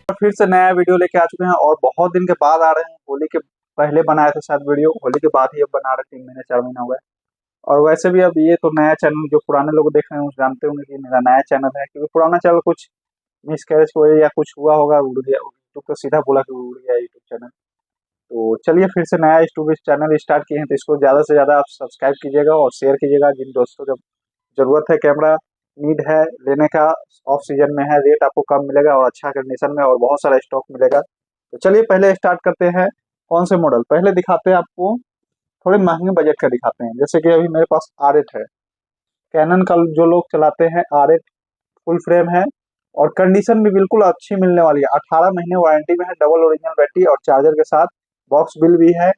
फिर से नया वीडियो लेके आ चुके हैं और बहुत दिन के बाद आ रहे हैं। होली के पहले बनाए थे शायद वीडियो, होली के बाद ही अब बना रहे, 3 महीने 4 महीने हो गए। और वैसे भी अब ये तो नया चैनल, जो पुराने लोग देख रहे हैं वो जानते होंगे कि मेरा नया चैनल है, क्योंकि पुराना चैनल कुछ मिसकैरेज की वजह या कुछ हुआ होगा, उड़ गया यूट्यूब तो सीधा बोला कि उड़ गया यूट्यूब चैनल। तो चलिए फिर से नया यूट्यूब चैनल स्टार्ट किए हैं, तो इसको ज़्यादा से ज़्यादा आप सब्सक्राइब कीजिएगा और शेयर कीजिएगा जिन दोस्तों को जरूरत है। कैमरा नीड है लेने का, ऑफ सीजन में है, रेट आपको कम मिलेगा और अच्छा कंडीशन में और बहुत सारा स्टॉक मिलेगा। तो चलिए पहले स्टार्ट करते हैं। कौन से मॉडल पहले दिखाते हैं आपको, थोड़े महंगे बजट का दिखाते हैं। जैसे कि अभी मेरे पास R8 है, कैनन का जो लोग चलाते हैं R8 फुल फ्रेम है और कंडीशन भी बिल्कुल अच्छी मिलने वाली है। 18 महीने वारंटी में है, डबल ओरिजिनल बैटरी और चार्जर के साथ, बॉक्स बिल भी है।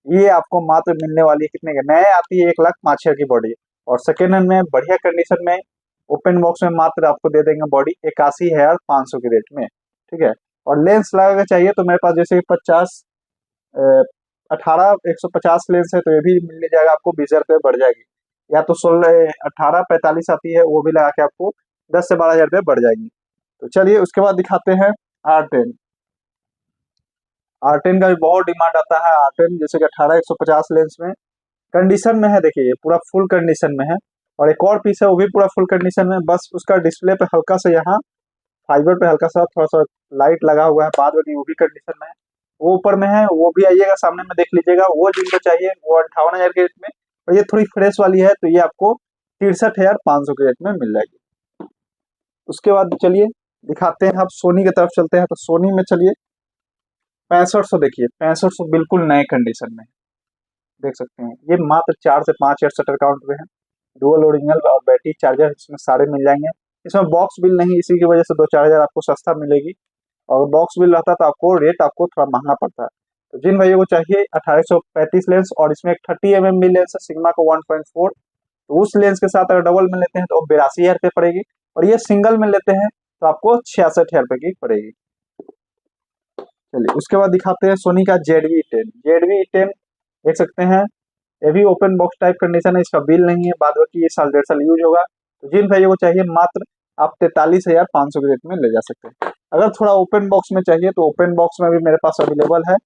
ये आपको मात्र मिलने वाली है कितने के, नए आती है 1,05,000 की बॉडी, और सेकेंड हैंड में बढ़िया कंडीशन में ओपन बॉक्स में मात्र आपको दे देंगे बॉडी 81,500 के रेट में। ठीक है। और लेंस लगा के चाहिए तो मेरे पास जैसे 15150 लेंस है, तो ये भी मिल जाएगा आपको, 20,000 रुपये बढ़ जाएगी। या तो 1845 आती है, वो भी लगा के आपको 10 से 12,000 रुपये बढ़ जाएगी। तो चलिए उसके बाद दिखाते हैं R10। R10 का भी बहुत डिमांड आता है। R10 जैसे कि 18-150 लेंस में कंडीशन में है, देखिए ये पूरा फुल कंडीशन में है। और एक और पीस है वो भी पूरा फुल कंडीशन में, बस उसका डिस्प्ले पे हल्का सा, यहाँ फाइबर पे हल्का सा थोड़ा सा लाइट लगा हुआ है, बाद में वो भी कंडीशन में है। वो ऊपर में है, वो भी आइएगा सामने में देख लीजिएगा। वो जिनको चाहिए वो 58,000 के रेट में, और ये थोड़ी फ्रेश वाली है तो ये आपको 63,500 के रेट में मिल जाएगी। उसके बाद चलिए दिखाते हैं, अब सोनी की तरफ चलते हैं। तो सोनी में चलिए 6500, देखिए 6500 बिल्कुल नए कंडीशन में है, देख सकते हैं। ये मात्र 4 से 5 ईयर शटर काउंट में है, डुअल ओरिजिनल और बैटरी चार्जर इसमें सारे मिल जाएंगे। इसमें बॉक्स बिल नहीं, इसी की वजह से 2-4 हजार आपको सस्ता मिलेगी, और बॉक्स बिल रहता तो आपको रेट आपको थोड़ा महंगा पड़ता है। तो जिन भाइयों को चाहिए 1835 लेंस, और इसमें एक 30 mm भी लेंस है सिग्मा को 1.4, तो उस लेंस के साथ अगर डबल में लेते हैं तो 82,000 रुपये पड़ेगी, और ये सिंगल में लेते हैं तो आपको 66,000 रुपये की पड़ेगी। चलिए उसके बाद दिखाते हैं सोनी का ZV-10। ZV-10 देख सकते हैं, ये भी ओपन बॉक्स टाइप कंडीशन है, इसका बिल नहीं है, बाद बाकी ये साल 1.5 साल यूज होगा। तो जिन भाइयों को चाहिए मात्र आप 43,500 के रेट में ले जा सकते हैं। अगर थोड़ा ओपन बॉक्स में चाहिए तो ओपन बॉक्स में भी मेरे पास अवेलेबल है,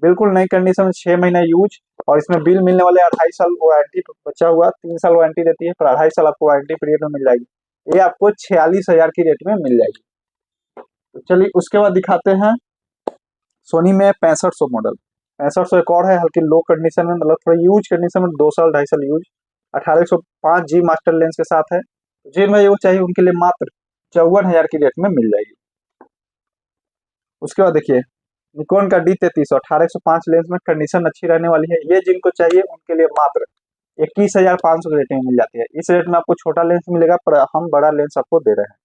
बिल्कुल नई कंडीशन में, 6 महीना यूज, और इसमें बिल मिलने वाले 2.5 साल वारंटी बचा हुआ, 3 साल वारंटी देती है, पर 2.5 साल आपको वारंटी पीरियड में मिल जाएगी। ये आपको 46,000 की रेट में मिल जाएगी। तो चलिए उसके बाद दिखाते हैं सोनी में 6500 मॉडल। 6500 एक और है, हल्की लो कंडीशन में, मतलब थोड़ा यूज कंडीशन में, 2 साल 2.5 साल यूज, 1805G मास्टर लेंस के साथ है। जिन भाई वो चाहिए उनके लिए मात्र 54,000 की रेट में मिल जाएगी। उसके बाद देखिए निकॉन का D33 1805 लेंस में, कंडीशन अच्छी रहने वाली है। ये जिनको चाहिए उनके लिए मात्र 21,500 की रेट में मिल जाती है। इस रेट में आपको छोटा लेंस मिलेगा, पर हम बड़ा लेंस आपको दे रहे हैं।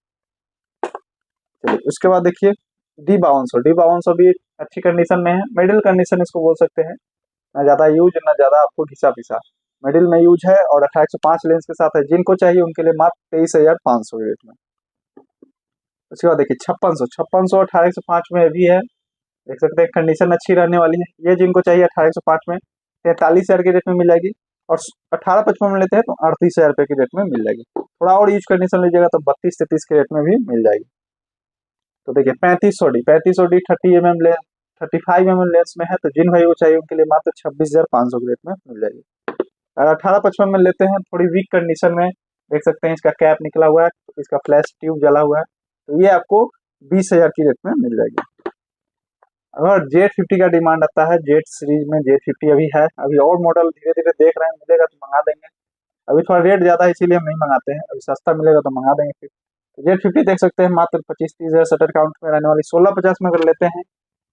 चलिए उसके बाद देखिए D52 भी अच्छी कंडीशन में है, मिडिल कंडीशन इसको बोल सकते हैं, ना ज्यादा यूज ना ज्यादा आपको घिसा पिसा, मिडिल में यूज है, और 1805 लेंस के साथ है। जिनको चाहिए उनके लिए मात्र 23,500 के रेट में। उसके बाद देखिए 5600 1805 में भी है, देख सकते हैं कंडीशन अच्छी रहने वाली है। ये जिनको चाहिए 1805 में 43,000 के रेट में मिल जाएगी, और 1855 में लेते हैं तो 38,000 रुपये की रेट में मिल जाएगी। थोड़ा और यूज कंडीशन लीजिएगा तो 32-33 के रेट में भी मिल जाएगी। तो देखिए 3500D 30 mm lens, 35 mm lens में है, तो जिन भाई को चाहिए उनके लिए मात्र 26,500 के रेट में मिल जाएगी। अगर 1855 में लेते हैं, थोड़ी वीक कंडीशन में, देख सकते हैं इसका कैप निकला हुआ है, इसका फ्लैश ट्यूब जला हुआ है, तो ये आपको 20,000 की रेट में मिल जाएगी। अगर Z50 का डिमांड आता है, जेट सीरीज में Z50 अभी है, अभी और मॉडल धीरे धीरे देख रहे हैं, मिलेगा तो मंगा देंगे। अभी थोड़ा रेट ज्यादा है इसीलिए हम नहीं मंगाते हैं, अभी सस्ता मिलेगा तो मंगा देंगे फिर। Z50 देख सकते हैं मात्र 25-30 हजार शटर काउंट में रहने वाली। 1650 में अगर लेते हैं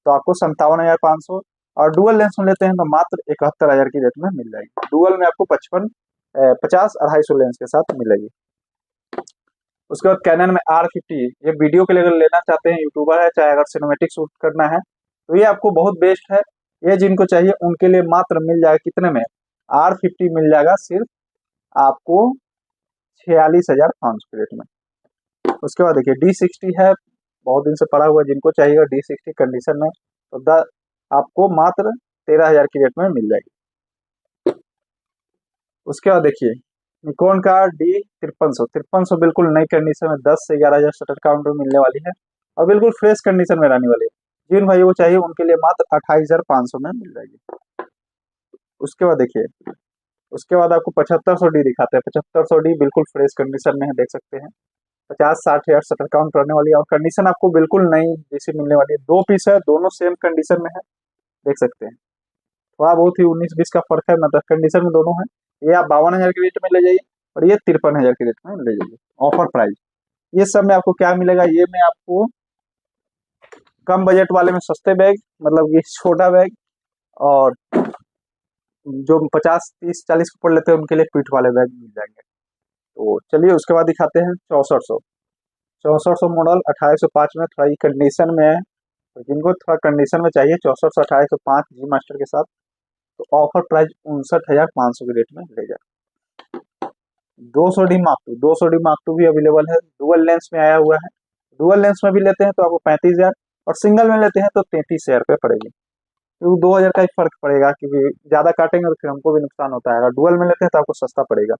तो आपको 57,500, और डुअल लेंस में लेते हैं तो मात्र 71,000 की रेट में मिल जाएगी। डुअल में आपको 50 250 लेंस के साथ मिलेगी। उसके बाद कैनन में R50, ये वीडियो के लिए अगर लेना चाहते हैं, यूट्यूबर है चाहे, अगर सिनेमेटिक शूट करना है तो ये आपको बहुत बेस्ट है। ये जिनको चाहिए उनके लिए मात्र मिल जाएगा कितने में, R50 मिल जाएगा सिर्फ आपको 46,500 के रेट में। उसके बाद देखिए D60 है, बहुत दिन से पड़ा हुआ, जिनको चाहिएगा D60 कंडीशन में तो आपको मात्र 13,000 की रेट में मिल जाएगी। उसके बाद देखिए निकॉन का D5300 बिल्कुल नई कंडीशन में 10 से 11,000 शटर काउंट में मिलने वाली है, और बिल्कुल फ्रेश कंडीशन में रहने वाली है। जिन भाई वो चाहिए उनके लिए मात्र 28,500 में मिल जाएगी। उसके बाद देखिए, उसके बाद आपको 7500D दिखाते हैं। 7500D बिल्कुल फ्रेश कंडीशन में है, देख सकते हैं। 50, 60 हजार शटर काउंट रहने वाली है और कंडीशन आपको बिल्कुल नई जैसी मिलने वाली है। 2 पीस है, दोनों सेम कंडीशन में है, देख सकते हैं। थोड़ा बहुत ही 19-20 का फर्क है, मतलब कंडीशन में दोनों है। ये आप 52,000 के रेट में ले जाइए और ये 53,000 के रेट में ले जाइए, ऑफर प्राइस। ये सब में आपको क्या मिलेगा, ये में आपको कम बजट वाले में सस्ते बैग, मतलब ये छोटा बैग, और जो 50, 30, 40 पड़ लेते हैं उनके लिए पीठ वाले बैग मिल जाएंगे। तो चलिए उसके बाद दिखाते हैं 6400। 6400 मॉडल 2805 में थोड़ा कंडीशन में है, तो जिनको थोड़ा कंडीशन में चाहिए 6400 2805 जी मास्टर के साथ, तो ऑफर प्राइस 59,500 के रेट में ले जाए। 200D Mark II भी अवेलेबल है, डुअल लेंस में आया हुआ है। डुअल लेंस में भी लेते हैं तो आपको 35,000, और सिंगल में लेते हैं तो 33,000 रुपये पड़ेगी। क्योंकि 2,000 का ही फर्क पड़ेगा, क्योंकि ज्यादा काटेंगे तो फिर हमको भी नुकसान होता है। अगर डुअल में लेते हैं तो आपको सस्ता पड़ेगा।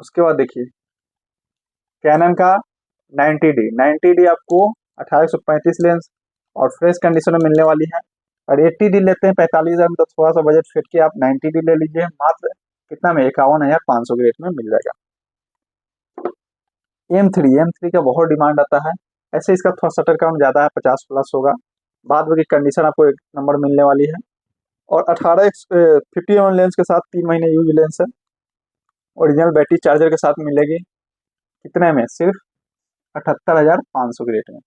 उसके बाद देखिए कैनन का 90D आपको 1835 लेंस और फ्रेश कंडीशन में मिलने वाली है। और 80D लेते हैं 45,000 में, तो थोड़ा सा बजट फिट के आप 90D ले लीजिए, मात्र कितना में 51,500 के रेट में मिल जाएगा। M3 का बहुत डिमांड आता है। ऐसे इसका थोड़ा शटर काउंट ज्यादा है, 50+ होगा। बाद में की कंडीशन आपको 1 नंबर मिलने वाली है। और 50 mm लेंस के साथ 3 महीने यूज लेंस है। ओरिजिनल बैटरी चार्जर के साथ मिलेगी, कितने में, सिर्फ 78,500 के रेट में।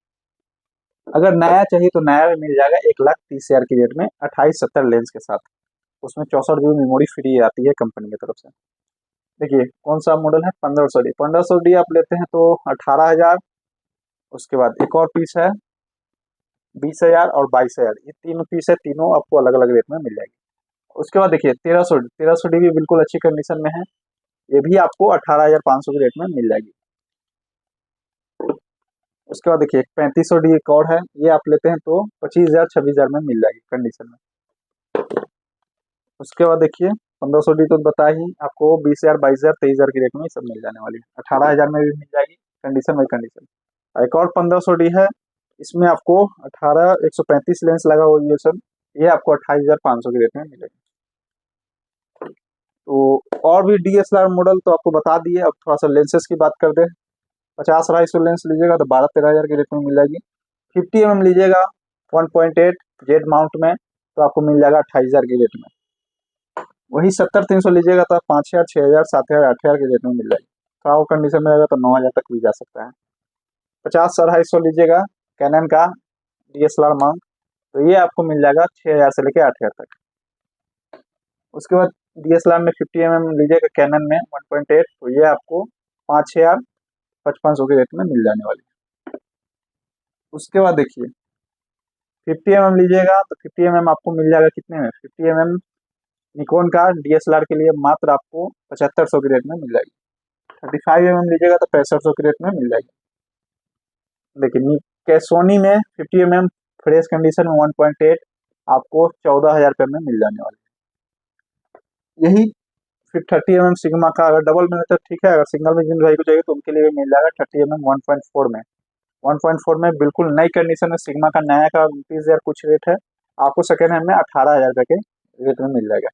अगर नया चाहिए तो नया भी मिल जाएगा 1,30,000 की रेट में, 2870 लेंस के साथ। उसमें 64 GB मेमोरी फ्री आती है कंपनी की तरफ से। देखिए कौन सा मॉडल है, 1500D। 1500D आप लेते हैं तो 18,000। उसके बाद एक और पीस है 20,000 और 22,000, ये तीनों पीस है, तीनों आपको अलग अलग रेट में मिल जाएगी। उसके बाद देखिए 1300D भी बिल्कुल अच्छी कंडीशन में है, ये भी आपको 18,500 के रेट में मिल जाएगी। उसके बाद देखिए 3500D एक और है, ये आप लेते हैं तो 25,000 26,000 में मिल जाएगी कंडीशन में। उसके बाद देखिए 1500D तो बता ही आपको 20,000 22,000 23,000 के रेट में सब मिल जाने वाली है। 18,000 में भी मिल जाएगी, कंडीशन बाई कंडीशन। एक और 1500D है, इसमें आपको 135 लेंस लगा हुआ है, सब ये आपको 28,500 के रेट में मिलेगी। तो और भी DSLR मॉडल तो आपको बता दिए। अब थोड़ा सा लेंसेज की बात कर दे। 50-250 लेंस लीजिएगा तो 12-13,000 के रेट में मिल जाएगी। 50 mm लीजिएगा 1.8 जेड माउंट में, तो आपको मिल जाएगा 28,000 के रेट में। वही 70-300 लीजिएगा तो 5,000 6,000 7,000 8,000 के रेट में मिल जाएगी। खराब कंडीशन में रहेगा तो 9,000 तक भी जा सकता है। 50-250 लीजिएगा कैनन का DSLR माउंट, तो ये आपको मिल जाएगा 6,000 से लेकर 8,000 तक। उसके बाद DSLR में 50 mm लीजिएगा कैनन में 1.8, तो ये आपको 5,000 5500 के रेट में मिल जाने वाली है। उसके बाद देखिए 50 mm लीजिएगा तो 50 mm आपको मिल जाएगा कितने में, 50 mm निकॉन का DSLR के लिए मात्र आपको 7500 के रेट में मिल जाएगी। 35 mm लीजिएगा तो 6500 के रेट में मिल जाएगी। देखिए सोनी में 50 mm फ्रेश कंडीशन में 1.8 आपको 14,000 रुपये में मिल जाने वाली है। यही फिर 30 mm सिग्मा का अगर डबल में तो ठीक है, अगर सिंगल में जिन भाई को चाहिए तो उनके लिए मिल जाएगा 30 mm 1.4 में। 1.4 में बिल्कुल नई कंडीशन में सिग्मा का नया का 29,000 कुछ रेट है, आपको सेकेंड हैंड में 18,000 रुपये के रेट में मिल जाएगा।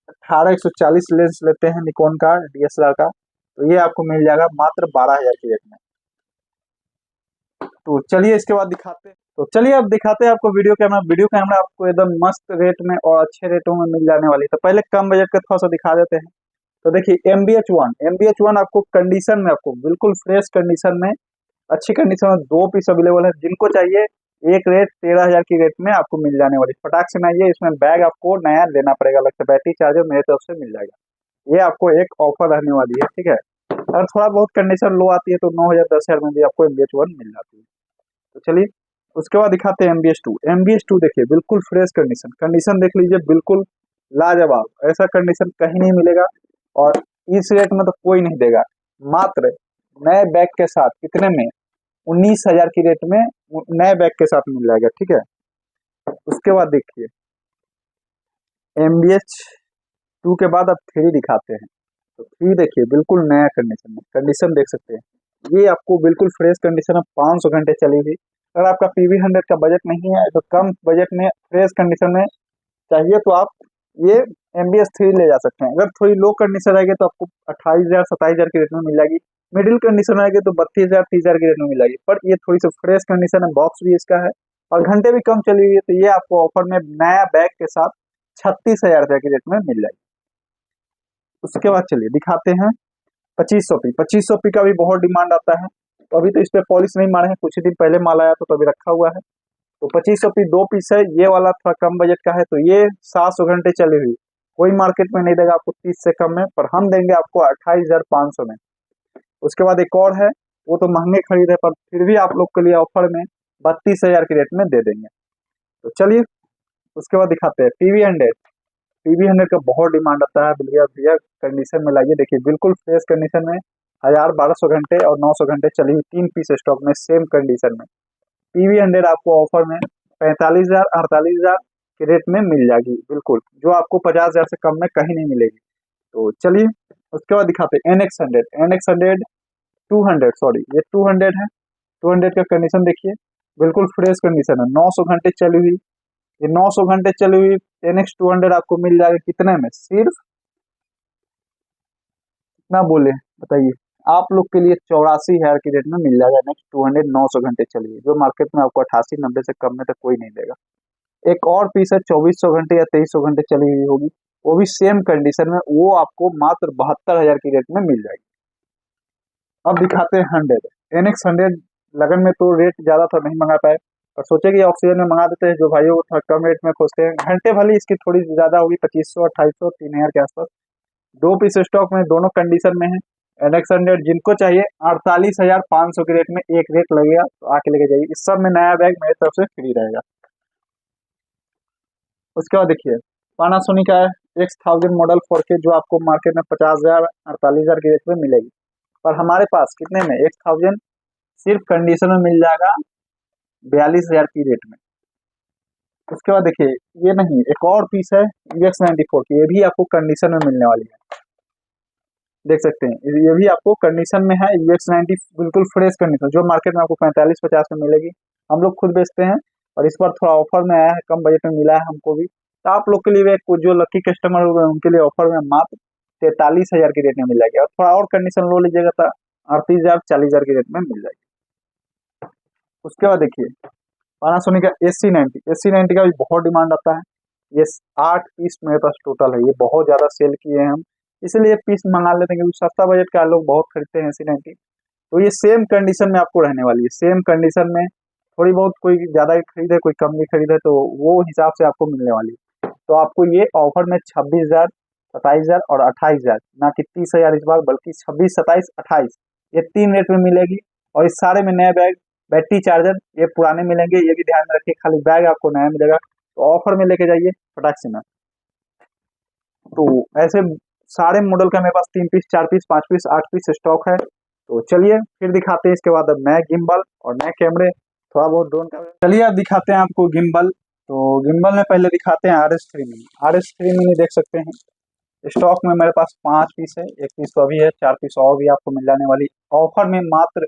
18-140 लेंस लेते हैं निकॉन का DSLR का, तो ये आपको मिल जाएगा मात्र 12,000 के रेट में। तो चलिए इसके बाद दिखाते हैं, तो चलिए अब दिखाते हैं आपको वीडियो कैमरा आपको एकदम मस्त रेट में और अच्छे रेटों में मिल जाने वाली है। तो पहले कम बजट का थोड़ा सा दिखा देते हैं। तो देखिए MBH1 आपको कंडीशन में, आपको बिल्कुल फ्रेश कंडीशन में, अच्छी कंडीशन में 2 पीस अवेलेबल है। जिनको चाहिए एक रेट 13,000 की रेट में आपको मिल जाने वाली। फटाक से नहीं है, इसमें बैग आपको नया लेना पड़ेगा, लगता है बैटरी चार्जर मेरे तरफ से मिल जाएगा। ये आपको एक ऑफर रहने वाली है, ठीक है। अगर थोड़ा बहुत कंडीशन लो आती है तो 9,000 10,000 में भी आपको MBH1 मिल जाती है। तो चलिए उसके बाद दिखाते हैं MBH2 देखिए बिल्कुल फ्रेश कंडीशन देख लीजिए, बिल्कुल लाजवाब। ऐसा कंडीशन कहीं नहीं मिलेगा और इस रेट में तो कोई नहीं देगा। मात्र नए बैग के साथ कितने में, 19,000 की रेट में नए बैग के साथ मिल जाएगा, ठीक है। उसके बाद देखिए MBH2 के बाद अब 3 दिखाते हैं। तो 3 देखिए बिल्कुल नया कंडीशन में, कंडीशन देख सकते हैं। ये आपको बिल्कुल फ्रेश कंडीशन में 500 घंटे चली हुई। अगर आपका PV100 का बजट नहीं है तो कम बजट में फ्रेश कंडीशन में चाहिए तो आप ये MBS3 ले जा सकते हैं। अगर थोड़ी लो कंडीशन रहेगी तो आपको 28,000 27,000 के रेट में मिल जाएगी। मिडिल कंडीशन रहेगी तो 32,000 30,000 के रेट में मिल जाएगी। पर ये थोड़ी सी फ्रेश कंडीशन है, बॉक्स भी इसका है और घंटे भी कम चली हुई है, तो ये आपको ऑफर में नया बैग के साथ 36,000 रुपये के रेट में मिल जाएगी। उसके बाद चलिए दिखाते हैं 2500 पी। 2500 पी का भी बहुत डिमांड आता है, तो अभी तो इस पे पॉलिश नहीं मारे हैं, कुछ ही दिन पहले माल आया तो अभी रखा हुआ है। तो 2500 पी 2 पीस है, ये वाला थोड़ा कम बजट का है, तो ये 700 घंटे चली हुई। कोई मार्केट में नहीं देगा आपको 30 से कम में, पर हम देंगे आपको 28,500 में। उसके बाद एक और है, वो तो महंगे खरीद है, पर फिर भी आप लोग के लिए ऑफर में 32,000 के रेट में दे देंगे। तो चलिए उसके बाद दिखाते हैं PV100। PV100 का बहुत डिमांड आता है, भैया भैया कंडीशन में लाइए, देखिए बिल्कुल फ्रेश कंडीशन में 1,000 1200 घंटे और 900 घंटे चली हुई 3 पीस स्टॉक में सेम कंडीशन में। PV100 आपको ऑफर में 45,000 48,000 के रेट में मिल जाएगी बिल्कुल, जो आपको 50,000 से कम में कहीं नहीं मिलेगी। तो चलिए उसके बाद दिखाते हैं NX100 200 सॉरी, ये 200 है। 200 का कंडीशन देखिए, बिल्कुल फ्रेश कंडीशन है, 900 घंटे चली हुई। ये 900 घंटे चली हुई NX200 आपको मिल जाएगा कितने में, सिर्फ कितना बोले बताइए, आप लोग के लिए 84,000 की रेट में मिल जाएगा NX200 900 घंटे चली हुई, जो मार्केट में आपको 88-90 से कम में तो कोई नहीं देगा। एक और पीस है 2400 घंटे या 2300 घंटे चली हुई होगी, वो भी सेम कंडीशन में, वो आपको मात्र 72,000 की रेट में मिल जाएगी। अब दिखाते हैं 100 NX100। लगन में तो रेट ज्यादा था, नहीं मंगा पाए, और सोचे कि ऑक्सीजन में मंगा देते हैं, जो भाइयों को थोड़ा कम रेट में खोजते हैं। घंटे भले इसकी थोड़ी ज्यादा होगी, 2500 2800 3000 के आसपास। 2 पीस स्टॉक में दोनों कंडीशन में है। NX100 जिनको चाहिए 48,500 के रेट में एक रेट लगेगा, तो आके लेके जाइए। इस सब में नया बैग मेरी तरफ से फ्री रहेगा। उसके बाद देखिए पानासोनिक का X1000 मॉडल 4K, जो आपको मार्केट में 50,000 48,000 के रेट में मिलेगी, पर हमारे पास कितने में X1000 सिर्फ कंडीशन में मिल जाएगा 42,000 की रेट में। उसके बाद देखिए ये नहीं, एक और पीस है UX94 की, ये भी आपको कंडीशन में मिलने वाली है, देख सकते हैं। ये भी आपको कंडीशन में है UX90, बिल्कुल फ्रेश कंडीशन, जो मार्केट में आपको 45-50 में मिलेगी। हम लोग खुद बेचते हैं और इस बार थोड़ा ऑफर में आया है, कम बजट में मिला है हमको भी, तो आप लोग के लिए जो लकी कस्टमर होगा उनके लिए ऑफर में मात्र 43,000 की रेट में मिल जाएगी, और थोड़ा और कंडीशन लो लीजिएगा तो 38,000 40,000 की रेट में मिल जाएगी। उसके बाद देखिए पानासोनिक का AC90 का भी बहुत डिमांड आता है। ये 8 पीस मेरे पास टोटल है, ये बहुत ज्यादा सेल किए हैं हम, इसलिए पीस मंगा लेते हैं, क्योंकि सस्ता बजट का लोग बहुत खरीदते हैं AC90। तो ये सेम कंडीशन में आपको रहने वाली है, सेम कंडीशन में, थोड़ी बहुत कोई ज्यादा खरीदे कोई कम भी खरीदे तो वो हिसाब से आपको मिलने वाली है। तो आपको ये ऑफर में 26,000 27,000 और 28,000, ना कि 30,000 इस बार, बल्कि 26 27 28, ये 3 रेट में मिलेगी। और इस सारे में नए बैग बैटरी चार्जर ये पुराने मिलेंगे, ये भी ध्यान में रखिए, खाली बैग आपको नया मिलेगा, तो ऑफर में लेके जाइए फटाक से ना। तो ऐसे सारे मॉडल का मेरे पास 3 piece 4 piece 5 piece 8 piece stock है। तो चलिए फिर दिखाते हैं इसके बाद अब नए गिम्बल और नए कैमरे, थोड़ा बहुत ड्रोन का। चलिए अब दिखाते हैं आपको गिम्बल। तो गिम्बल में पहले दिखाते हैं RS3 मिनी। RS3 मिनी देख सकते हैं, स्टॉक में मेरे पास 5 पीस है, 1 पीस तो अभी है, 4 पीस और भी आपको मिल जाने वाली, ऑफर में मात्र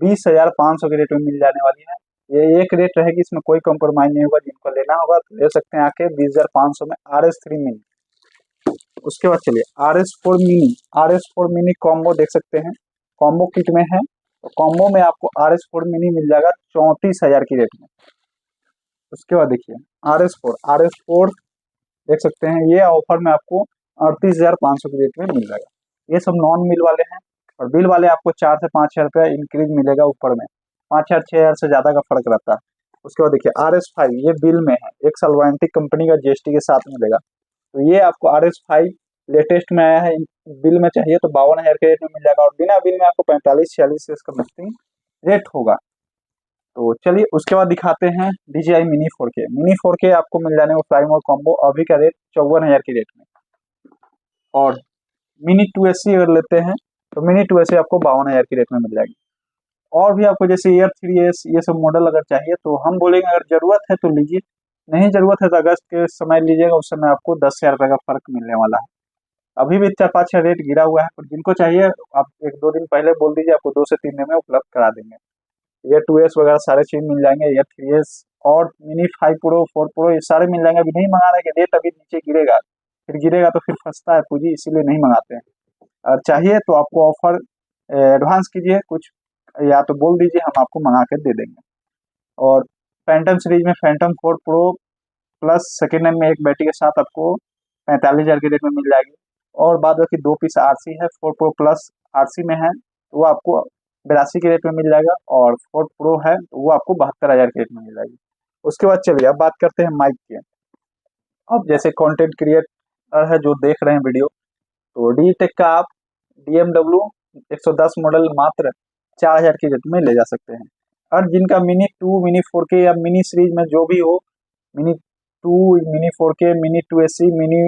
20,500 के रेट में मिल जाने वाली है। ये एक रेट रहेगी, इसमें कोई कॉम्प्रोमाइज नहीं होगा, जिनको लेना होगा तो ले सकते हैं आके 20,500 में RS3 मिनी। उसके बाद चलिए RS4 मिनी कॉम्बो देख सकते हैं, कॉम्बो किट में है, तो कॉम्बो में आपको RS4 मिनी मिल जाएगा 34,000 की रेट में। उसके बाद देखिए RS4 देख सकते हैं, ये ऑफर में आपको 38,500 की रेट में मिल जाएगा। ये सब नॉन मिल वाले हैं, और बिल वाले आपको 4 से 5,000 रुपया इंक्रीज मिलेगा ऊपर में, 5,000 6,000 से ज्यादा का फर्क रहता है। उसके बाद देखिए RS5, ये बिल में है, 1 साल वारंटी कंपनी का GST के साथ मिलेगा। तो ये आपको RS5 लेटेस्ट में आया है, बिल में चाहिए तो 52,000 के रेट में मिल जाएगा, और बिना बिल में आपको 45-46 से इसका मस्टिंग रेट होगा। तो चलिए उसके बाद दिखाते हैं DJI मिनी 4K आपको मिल जाने को प्राइम और कॉम्बो, अभी का रेट 54,000 की रेट में। और मिनी 2AC अगर लेते हैं तो मिनी 2AC आपको 52,000 की रेट में मिल जाएगी। और भी आपको जैसे Air 3S ये सब मॉडल अगर चाहिए तो हम बोलेंगे अगर जरूरत है तो लीजिए, नहीं जरूरत है तो अगस्त के समय लीजिएगा, उस समय आपको 10,000 रुपये का फर्क मिलने वाला है। अभी भी 4-5 रेट गिरा हुआ है, पर जिनको चाहिए आप 1-2 दिन पहले बोल दीजिए, आपको 2 से 3 दिन में उपलब्ध करा देंगे। ये 2S वगैरह सारे चीज मिल जाएंगे, ये 3S और मिनी 5 प्रो 4 प्रो ये सारे मिल जाएंगे। अभी नहीं मंगा रहे कि रेट अभी नीचे गिरेगा, फिर गिरेगा तो फिर फंसता है पूंजी, इसीलिए नहीं मंगाते हैं। और चाहिए तो आपको ऑफर एडवांस कीजिए कुछ, या तो बोल दीजिए, हम आपको मंगा कर दे देंगे। और फैंटम सीरीज में Phantom 4 pro plus second hand में एक बैटरी के साथ आपको 45,000 के रेट में मिल जाएगी। और बाद बाकी 2 पीस आरसी है, 4 प्रो प्लस आरसी में है, तो वो आपको 82 के रेट में मिल जाएगा। और 4 प्रो है तो वो आपको 72,000 के रेट में मिल जाएगी। उसके बाद चलिए अब बात करते हैं माइक की। अब जैसे कंटेंट क्रिएटर है जो देख रहे हैं वीडियो, तो डीटेक का आप DMW 110 मॉडल मात्र 4,000 की रेट में ले जा सकते हैं। और जिनका मिनी 2 मिनी 4K या मिनी सीरीज में जो भी हो, mini 2 mini 4K mini 2AC mini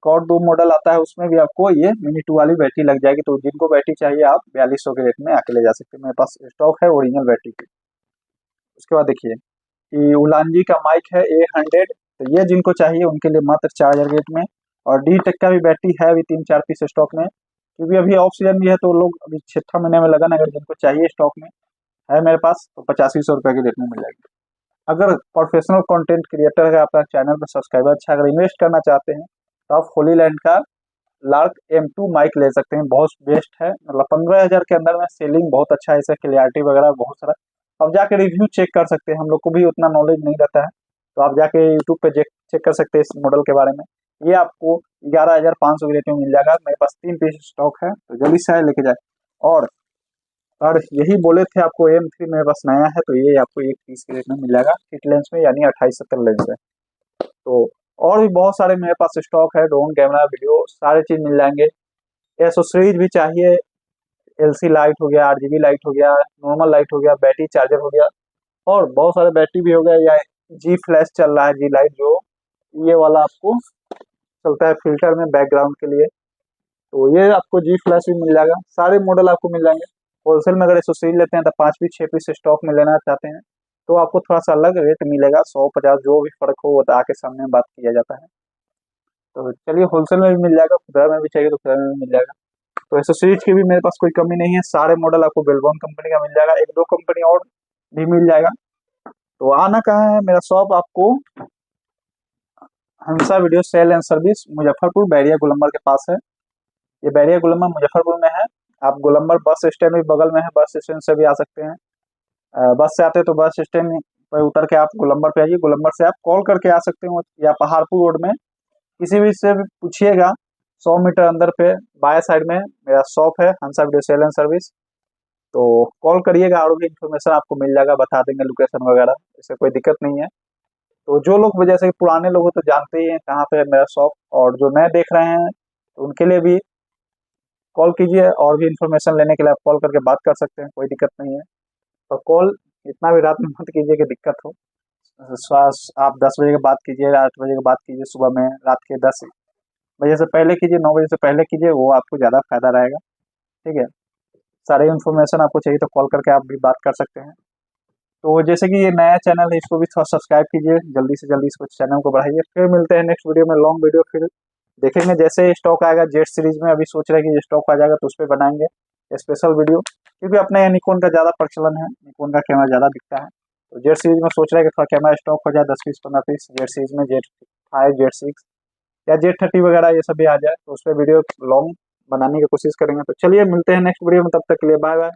कॉड 2 मॉडल आता है, उसमें भी आपको ये मिनी 2 वाली बैटरी लग जाएगी। तो जिनको बैटरी चाहिए आप 4200 के रेट में आके ले जा सकते हैं, मेरे पास स्टॉक है ओरिजिनल बैटरी की। उसके बाद देखिए कि उलानजी का माइक है A100, तो ये जिनको चाहिए उनके लिए मात्र 4,000 रेट में। और डी टेक का भी बैटरी है अभी 3-4 पीस स्टॉक में, क्योंकि अभी ऑफ सीजन भी है तो लोग अभी 6 महीने में लगन, अगर जिनको चाहिए स्टॉक में है मेरे पास, तो 8500 रुपये के रेट में मिल जाएगी। अगर प्रोफेशनल कंटेंट क्रिएटर है, आपका चैनल पर सब्सक्राइबर अच्छा, अगर इन्वेस्ट करना चाहते हैं तो आप होली लैंड का लार्क M2 माइक ले सकते हैं, बहुत बेस्ट है। मतलब 15,000 के अंदर में सेलिंग बहुत अच्छा है, इसका क्लियरिटी वगैरह बहुत सारा। अब जाके रिव्यू चेक कर सकते हैं, हम लोग को भी उतना नॉलेज नहीं रहता है, तो आप जाके यूट्यूब पे चेक कर सकते हैं इस मॉडल के बारे में। ये आपको 11,500 के रेट में मिल जाएगा। मेरे पास 3 पीस स्टॉक है, तो जल्दी से आए लेके जाए। और और यही बोले थे आपको M3 मेरे पास नया है, तो ये आपको 1 पीस के रेट में मिल जाएगा किट लेंस में, यानी 28-70 लेंस है। तो और भी बहुत सारे मेरे पास स्टॉक है, ड्रोन कैमरा वीडियो सारे चीज मिल जाएंगे। एसेसरीज भी चाहिए, LC लाइट हो गया, RGB लाइट हो गया, नॉर्मल लाइट हो गया, बैटरी चार्जर हो गया, और बहुत सारे बैटरी भी हो गया, या जी फ्लैश चल रहा है, जी लाइट जो ये वाला आपको चलता है फिल्टर में बैकग्राउंड के लिए, तो ये आपको जी फ्लैश भी मिल जाएगा। सारे मॉडल आपको मिल जाएंगे। होलसेल में अगर एसेसरीज लेते हैं तो 5 पीस 6 पीस स्टॉक में लेना चाहते हैं तो आपको थोड़ा सा अलग रेट मिलेगा, 100-50 जो भी फर्क हो वो तो आके सामने बात किया जाता है। तो चलिए होलसेल में भी मिल जाएगा, खुदरा में भी चाहिए तो खुदरा में भी मिल जाएगा। तो एसेसरीज की भी मेरे पास कोई कमी नहीं है, सारे मॉडल आपको बेलबॉन कंपनी का मिल जाएगा, 1-2 कंपनी और भी मिल जाएगा। तो आना कहाँ है, मेरा शॉप आपको Hansa video sale and service Muzaffarpur Bairiya Golambar के पास है। ये बैरिया गोलंबर मुजफ्फरपुर में है। आप गोलंबर बस स्टैंड भी बगल में है, बस स्टैंड से भी आ सकते हैं। बस से आते हैं तो बस स्टैंड पर उतर के आप गोलंबर पे आइए, गोलंबर से आप कॉल करके आ सकते हो, या पहाड़पुर रोड में किसी भी से भी पूछिएगा, 100 मीटर अंदर पे बाया साइड में मेरा शॉप है हंसा वीडियो सेल एंड सर्विस। तो कॉल करिएगा, और भी इन्फॉर्मेशन आपको मिल जाएगा, बता देंगे लोकेशन वगैरह, इससे कोई दिक्कत नहीं है। तो जो लोग जैसे कि पुराने लोग हो तो जानते ही हैं कहाँ पे है मेरा शॉप, और जो नए देख रहे हैं तो उनके लिए भी कॉल कीजिए, और भी इन्फॉर्मेशन लेने के लिए आप कॉल करके बात कर सकते हैं, कोई दिक्कत नहीं है। तो कॉल इतना भी रात में मत कीजिए कि दिक्कत हो। आप 10 बजे के बाद कीजिए, 8 बजे के बाद कीजिए, सुबह में रात के 10 बजे से पहले कीजिए, 9 बजे से पहले कीजिए, वो आपको ज़्यादा फायदा रहेगा। ठीक है, सारे इन्फॉर्मेशन आपको चाहिए तो कॉल करके आप भी बात कर सकते हैं। तो जैसे कि ये नया चैनल है, इसको भी थोड़ा सब्सक्राइब कीजिए, जल्दी से जल्दी इसको चैनल को बढ़ाइए। फिर मिलते हैं नेक्स्ट वीडियो में, लॉन्ग वीडियो फिर देखेंगे। जैसे स्टॉक आएगा जेट सीरीज में, अभी सोच रहे हैं कि स्टॉक आ जाएगा तो उस पर बनाएंगे स्पेशल वीडियो, क्योंकि अपने यहाँ निकॉन का ज़्यादा प्रचलन है, निकॉन का कैमरा ज़्यादा दिखता है। तो जेट सीरीज में सोच रहे हैं कि थोड़ा कैमरा स्टॉक हो जाए, 10 पीस 15 पीस जेट सीरीज में, J5 J6 या J30 वगैरह ये सब भी आ जाए, तो उस पर वीडियो लॉन्ग बनाने की कोशिश करेंगे। तो चलिए मिलते हैं नेक्स्ट वीडियो में, तब तक के लिए बाय बाय।